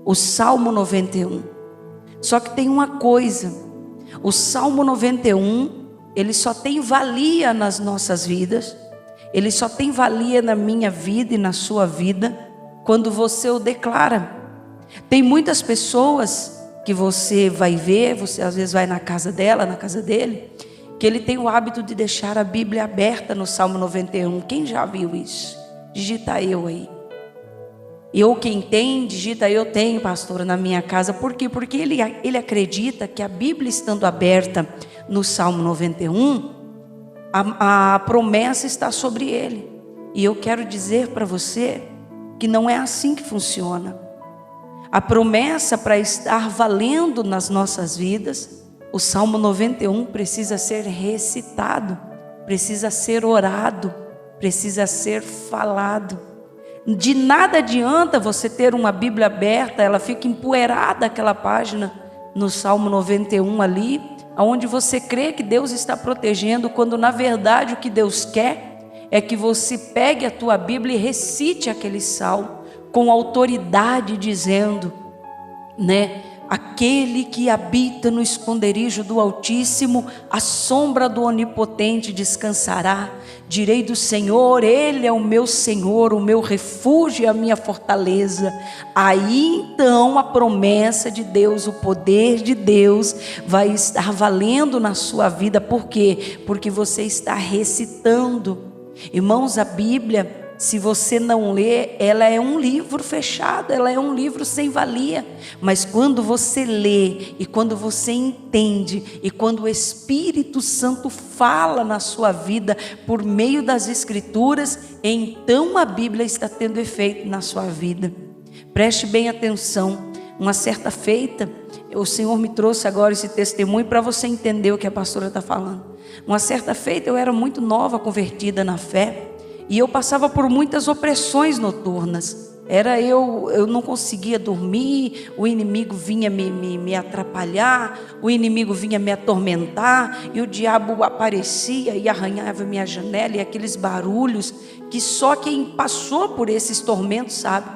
o Salmo 91. Só que tem uma coisa, o Salmo 91, ele só tem valia nas nossas vidas, ele só tem valia na minha vida e na sua vida, quando você o declara. Tem muitas pessoas que você vai ver, você às vezes vai na casa dela, na casa dele, que ele tem o hábito de deixar a Bíblia aberta no Salmo 91. Quem já viu isso? Digita eu aí. Eu, quem tem, digita eu tenho, pastora, na minha casa. Por quê? Porque ele acredita que a Bíblia estando aberta no Salmo 91, a promessa está sobre ele. E eu quero dizer para você que não é assim que funciona. A promessa, para estar valendo nas nossas vidas, o Salmo 91 precisa ser recitado, precisa ser orado, precisa ser falado. De nada adianta você ter uma Bíblia aberta, ela fica empoeirada aquela página no Salmo 91 ali, onde você crê que Deus está protegendo, quando na verdade o que Deus quer é que você pegue a tua Bíblia e recite aquele salmo com autoridade, dizendo, né? Aquele que habita no esconderijo do Altíssimo, à sombra do Onipotente descansará. Direi do Senhor, Ele é o meu Senhor, o meu refúgio e a minha fortaleza. Aí então a promessa de Deus, o poder de Deus vai estar valendo na sua vida. Por quê? Porque você está recitando. Irmãos, a Bíblia, se você não lê, ela é um livro fechado, ela é um livro sem valia. Mas quando você lê, e quando você entende, e quando o Espírito Santo fala na sua vida, por meio das Escrituras, então a Bíblia está tendo efeito na sua vida. Preste bem atenção. Uma certa feita, o Senhor me trouxe agora esse testemunho para você entender o que a pastora está falando. Uma certa feita, eu era muito nova, convertida na fé, e eu passava por muitas opressões noturnas. Eu não conseguia dormir, o inimigo vinha me atrapalhar, o inimigo vinha me atormentar, e o diabo aparecia e arranhava minha janela, e aqueles barulhos que só quem passou por esses tormentos sabe.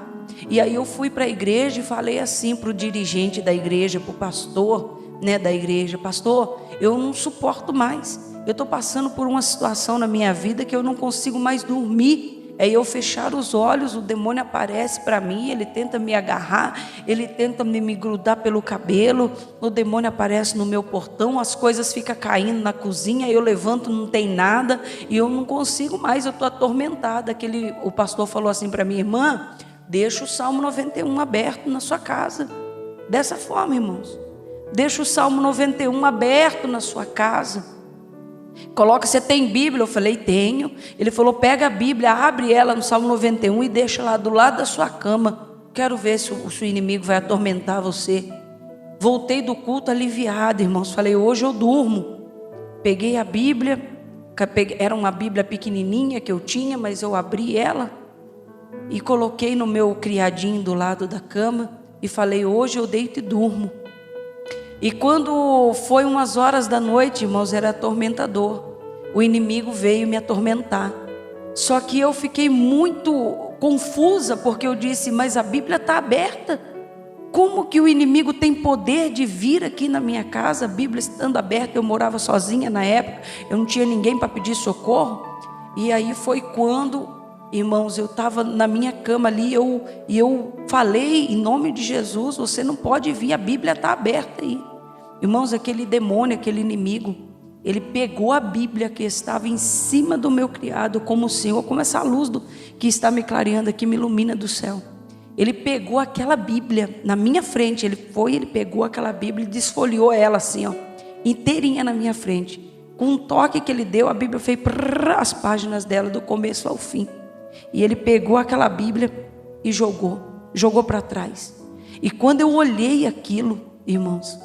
E aí eu fui para a igreja e falei assim para o dirigente da igreja, para o pastor, né, da igreja: pastor, eu não suporto mais. Eu estou passando por uma situação na minha vida que eu não consigo mais dormir. É eu fechar os olhos, o demônio aparece para mim, ele tenta me agarrar, ele tenta me grudar pelo cabelo, o demônio aparece no meu portão, as coisas ficam caindo na cozinha, eu levanto, não tem nada, e eu não consigo mais, eu estou atormentada. O pastor falou assim para mim: irmã, deixa o Salmo 91 aberto na sua casa. Dessa forma, irmãos, deixa o Salmo 91 aberto na sua casa. Coloca, você tem Bíblia? Eu falei, tenho. Ele falou, pega a Bíblia, abre ela no Salmo 91 e deixa lá do lado da sua cama. Quero ver se o seu inimigo vai atormentar você. Voltei do culto aliviado, irmãos. Falei, hoje eu durmo. Peguei a Bíblia, era uma Bíblia pequenininha que eu tinha, mas eu abri ela e coloquei no meu criadinho do lado da cama e falei, hoje eu deito e durmo. E quando foi umas horas da noite, irmãos, era atormentador. O inimigo veio me atormentar. Só que eu fiquei muito confusa, porque eu disse, mas a Bíblia está aberta. Como que o inimigo tem poder de vir aqui na minha casa, a Bíblia estando aberta? Eu morava sozinha na época, eu não tinha ninguém para pedir socorro. E aí foi quando, irmãos, eu estava na minha cama ali, e eu falei, em nome de Jesus, você não pode vir, a Bíblia está aberta aí. Irmãos, aquele demônio, aquele inimigo, ele pegou a Bíblia que estava em cima do meu criado, como o Senhor, como essa luz que está me clareando aqui, me ilumina do céu. Ele pegou aquela Bíblia na minha frente, ele pegou aquela Bíblia e desfolhou ela assim, ó, inteirinha na minha frente. Com um toque que ele deu, a Bíblia fez as páginas dela do começo ao fim. E ele pegou aquela Bíblia e jogou para trás. E quando eu olhei aquilo, irmãos,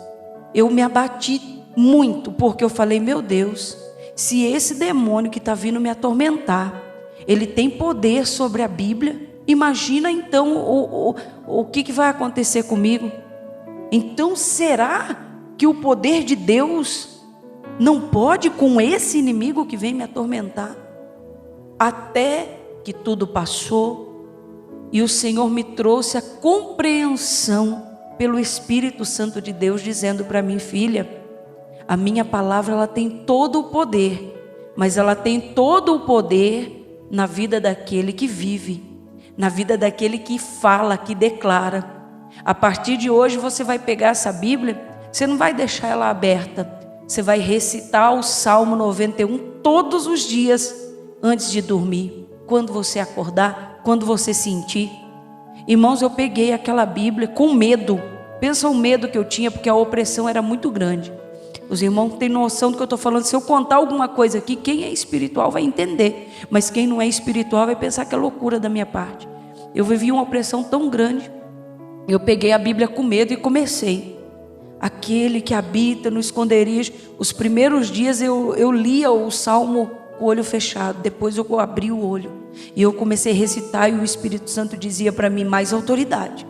eu me abati muito, porque eu falei, meu Deus, se esse demônio que está vindo me atormentar, ele tem poder sobre a Bíblia, imagina então o que vai acontecer comigo. Então será que o poder de Deus não pode com esse inimigo que vem me atormentar? Até que tudo passou, E o Senhor me trouxe a compreensão pelo Espírito Santo de Deus, dizendo para mim: filha, a minha palavra ela tem todo o poder, mas ela tem todo o poder na vida daquele que vive, na vida daquele que fala, que declara. A partir de hoje você vai pegar essa Bíblia, você não vai deixar ela aberta, você vai recitar o Salmo 91 todos os dias antes de dormir, quando você acordar, quando você sentir. Irmãos, eu peguei aquela Bíblia com medo. Pensa o medo que eu tinha, porque a opressão era muito grande. Os irmãos têm noção do que eu estou falando. Se eu contar alguma coisa aqui, quem é espiritual vai entender, mas quem não é espiritual vai pensar que é loucura da minha parte. Eu vivi uma opressão tão grande, eu peguei a Bíblia com medo e comecei. Aquele que habita no esconderijo. Os primeiros dias eu lia o Salmo com o olho fechado, depois eu abri o olho e eu comecei a recitar, e o Espírito Santo dizia para mim: mais autoridade,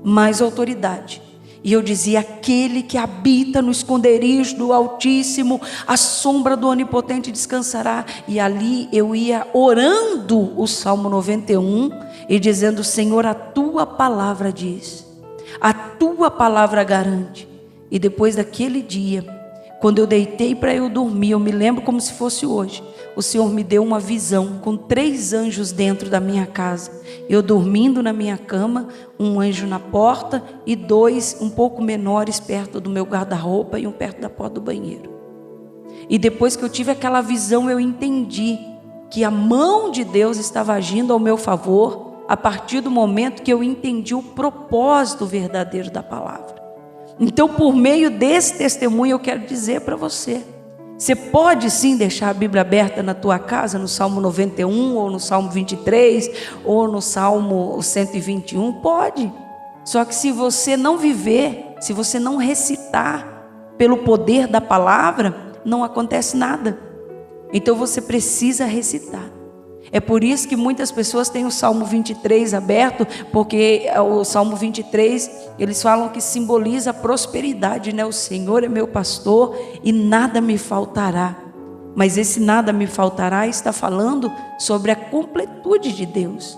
mais autoridade. E eu dizia: aquele que habita no esconderijo do Altíssimo, a sombra do Onipotente descansará. E ali eu ia orando o Salmo 91 e dizendo: Senhor, a tua palavra diz, a tua palavra garante. E depois daquele dia, quando eu deitei para eu dormir, eu me lembro como se fosse hoje, o Senhor me deu uma visão com 3 anjos dentro da minha casa. Eu dormindo na minha cama, um anjo na porta e 2 um pouco menores perto do meu guarda-roupa e um perto da porta do banheiro. E depois que eu tive aquela visão, eu entendi que a mão de Deus estava agindo ao meu favor, a partir do momento que eu entendi o propósito verdadeiro da palavra. Então, por meio desse testemunho, eu quero dizer para você: você pode sim deixar a Bíblia aberta na tua casa, no Salmo 91, ou no Salmo 23, ou no Salmo 121, pode. Só que se você não viver, se você não recitar pelo poder da palavra, não acontece nada. Então você precisa recitar. É por isso que muitas pessoas têm o Salmo 23 aberto, porque o Salmo 23, eles falam que simboliza a prosperidade, né? O Senhor é meu pastor e nada me faltará. Mas esse nada me faltará está falando sobre a completude de Deus,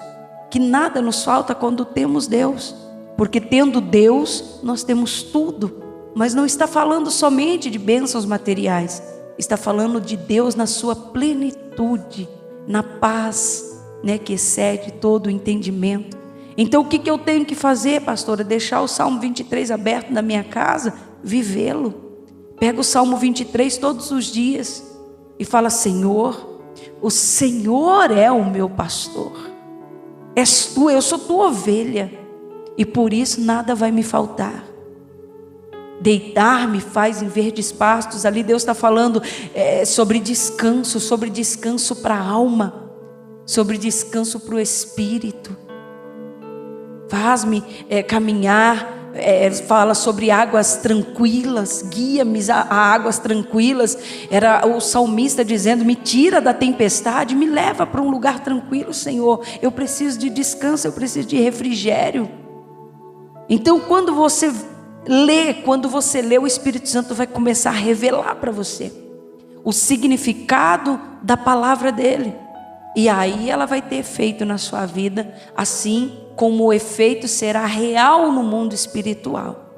que nada nos falta quando temos Deus, porque tendo Deus, nós temos tudo. Mas não está falando somente de bênçãos materiais, está falando de Deus na sua plenitude, na paz, né, que excede todo o entendimento. Então o que eu tenho que fazer, pastora? Deixar o Salmo 23 aberto na minha casa? Vivê-lo. Pega o Salmo 23 todos os dias e fala: Senhor, o Senhor é o meu pastor, és tu, eu sou tua ovelha, e por isso nada vai me faltar. Deitar-me faz em verdes pastos. Ali Deus está falando sobre descanso para a alma, sobre descanso para o espírito. Faz-me caminhar, fala sobre águas tranquilas, guia-me a águas tranquilas. Era o salmista dizendo: me tira da tempestade, me leva para um lugar tranquilo, Senhor. Eu preciso de descanso, eu preciso de refrigério. Então quando você lê, o Espírito Santo vai começar a revelar para você o significado da palavra dele, e aí ela vai ter efeito na sua vida, assim como o efeito será real no mundo espiritual.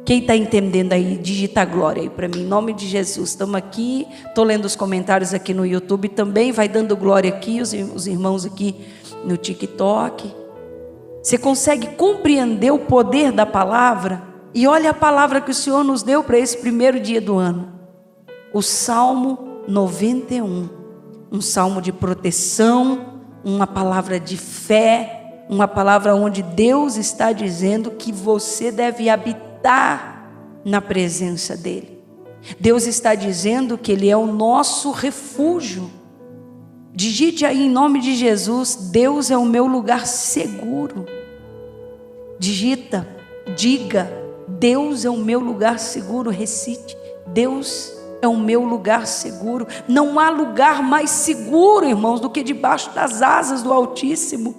Quem está entendendo aí, digita glória aí para mim, em nome de Jesus. Estamos aqui, estou lendo os comentários aqui no YouTube também, vai dando glória aqui, os irmãos aqui no TikTok. Você consegue compreender o poder da palavra? E olha a palavra que o Senhor nos deu para esse primeiro dia do ano. O Salmo 91. Um salmo de proteção, uma palavra de fé, uma palavra onde Deus está dizendo que você deve habitar na presença dEle. Deus está dizendo que Ele é o nosso refúgio. Digite aí em nome de Jesus: Deus é o meu lugar seguro. Digita, diga: Deus é o meu lugar seguro. Recite: Deus é o meu lugar seguro. Não há lugar mais seguro, irmãos, do que debaixo das asas do Altíssimo.